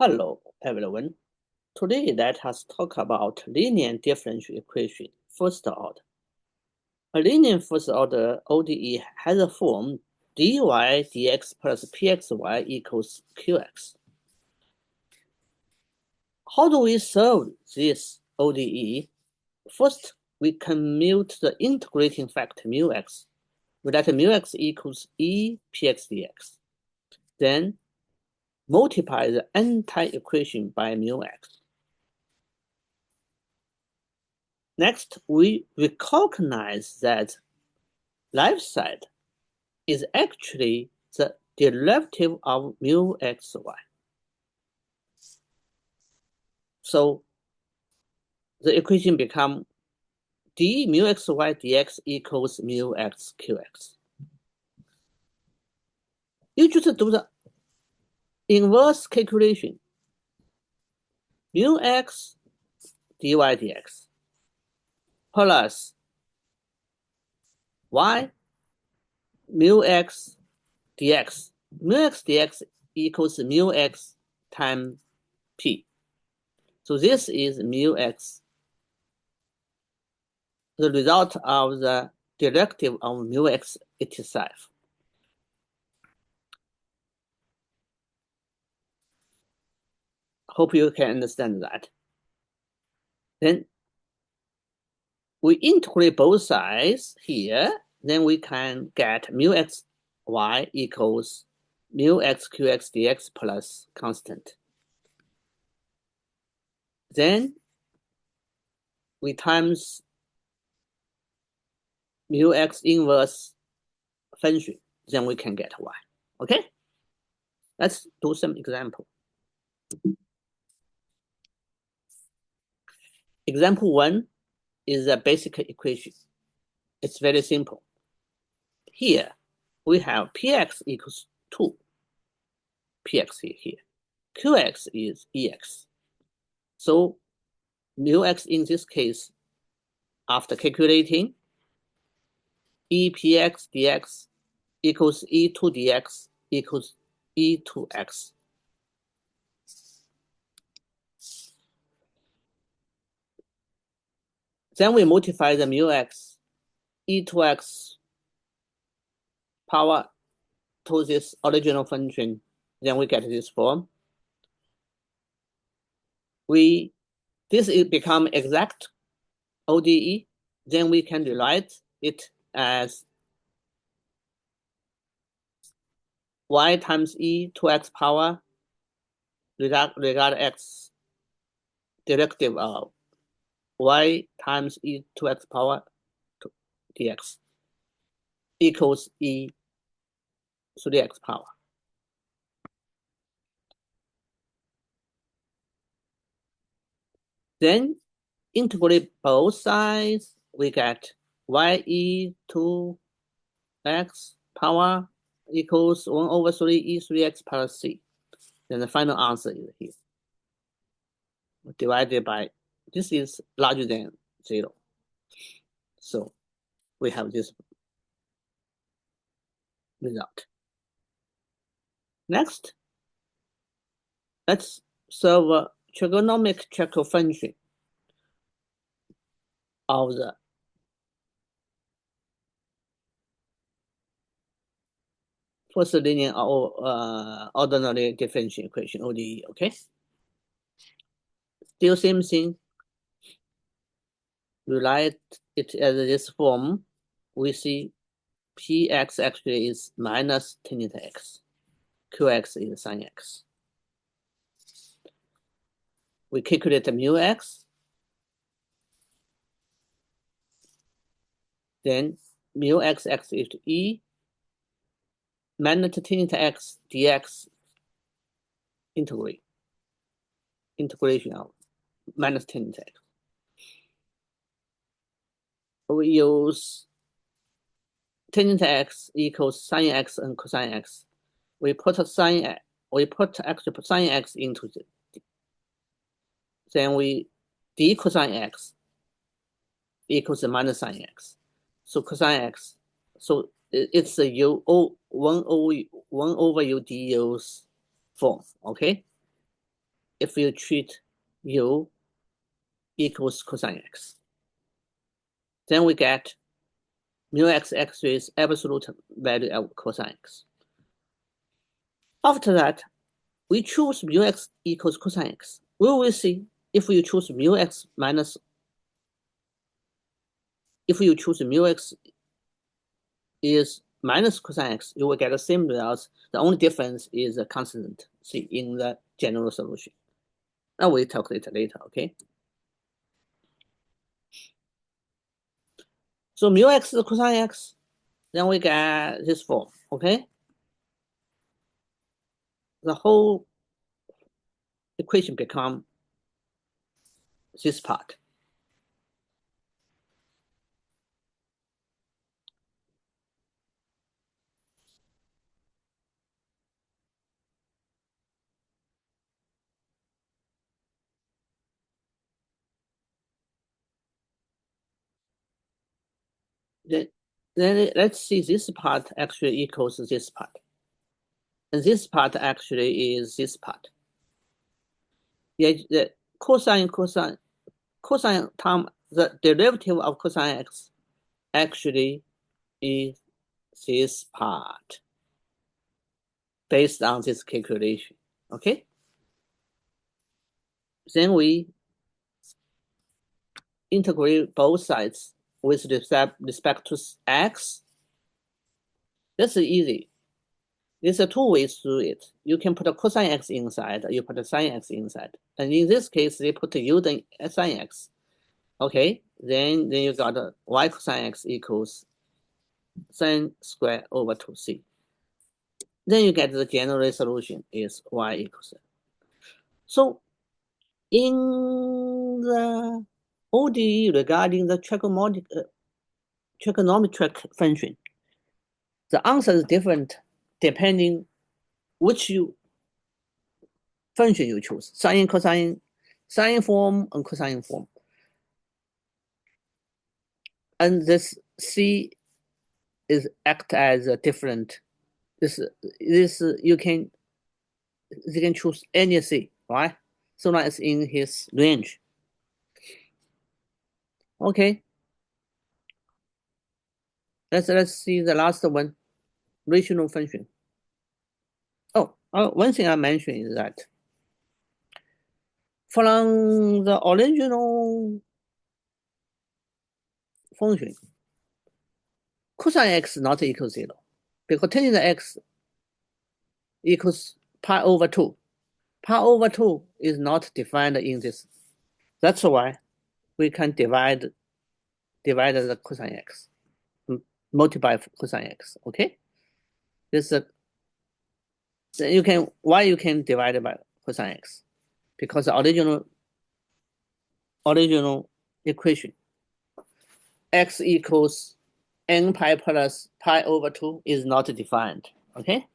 Hello, everyone. Today, let us talk about linear differential equation, first order. A linear first order ODE has a form dy dx plus pxy equals qx. How do we solve this ODE? First, we commute the integrating factor mu x. We let mu x equals e px dx. Then multiply the anti-equation by mu x. Next, we recognize that left side is actually the derivative of mu xy. So the equation becomes d mu xy dx equals mu x qx. You just do the inverse calculation. Mu x dy dx plus y mu x dx. Mu x dx equals mu x times p. So this is mu x, the result of the derivative of mu x itself. Hope you can understand that. Then we integrate both sides here, then we can get mu x y equals mu x qx dx plus constant. Then we times mu x inverse function, then we can get y. Okay? Let's do some example. Example 1 is a basic equation. It's very simple. Here, we have px equals 2. Px here. Qx is ex. So mu x in this case, after calculating, e px dx equals e2 dx equals e2x. Then we multiply the mu x, e2x power to this original function, then we get this form. This will become exact ODE, then we can rewrite it as y times e2x power regard x derivative of y times e2x power dx equals e3x power. Then integrate both sides, we get y e2x power equals 1 over 3 e3x plus c. Then the final answer is here. Divided by, this is larger than 0. So we have this result. Next, let's solve a trigonometric checker function of the first linear or ordinary differential equation, ODE, okay? Still same thing. We write it as this form. We see px actually is minus tan x. Qx is sin x. We calculate the mu x. Then mu x is to e minus tan x dx integration of minus tan x. We use tan x equals sin x and cosine x. We put sin x into the, then we d cosine x equals minus sin x. So cosine x, so it's a 1 over u du's form, okay? if you treat u equals cosine x. Then we get mu x actually is absolute value of cosine x. After that, we choose mu x equals cosine x. We will see if you choose mu x minus, if you choose mu x is minus cosine x, you will get the same results. The only difference is a constant c in the general solution. Now we calculate later, okay? So mu x is cosine x, then we get this form, okay? The whole equation become this part. Then let's see, this part actually equals this part. And this part actually is this part. Yeah, the cosine term, the derivative of cosine x actually is this part based on this calculation, okay? Then we integrate both sides with respect to x. That's easy. There's two ways to do it. You can put a cosine x inside, you put a sine x inside. And in this case, they put u then sine x. Okay, then you got y cosine x equals sine squared over 2c. Then you get the general solution is y equals. So in the ODE regarding the trigonometric function, the answer is different depending which function you choose, sine, cosine, sine form and cosine form. And this c is act as a different. This you can choose any c, right? So long as in his range. Okay. Let's see the last one, rational function. Oh, one thing I mentioned is that from the original function, cosine x is not equal to 0 because tangent x equals pi over 2. Pi over 2 is not defined in this. That's why we can divide the cosine x, multiply cosine x, okay? This you can divide it by cosine x because the original equation x equals n pi plus pi over 2 is not defined, okay?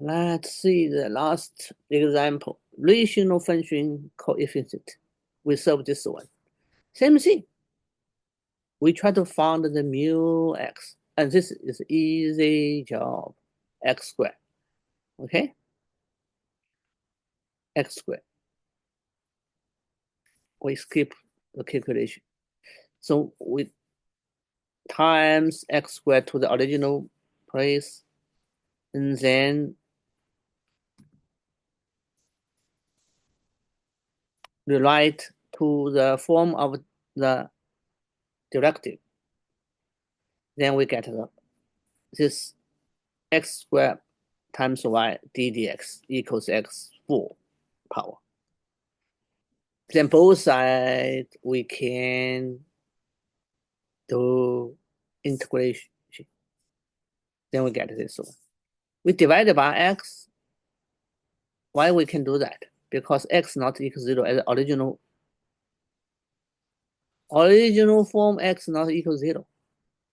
Let's see the last example. Rational function coefficient. We solve this one. Same thing. We try to find the mu x. And this is easy job. X squared. Okay? X squared. We skip the calculation. So we times x squared to the original place. And then rewrite to the form of the directive. Then we get this x squared times y ddx equals x full power. Then both sides we can do integration. Then we get this one. We divide by x. Why we can do that? Because x not equal 0 as original form x not equal 0.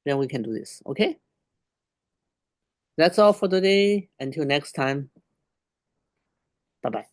Then we can do this, okay? That's all for today. Until next time. Bye-bye.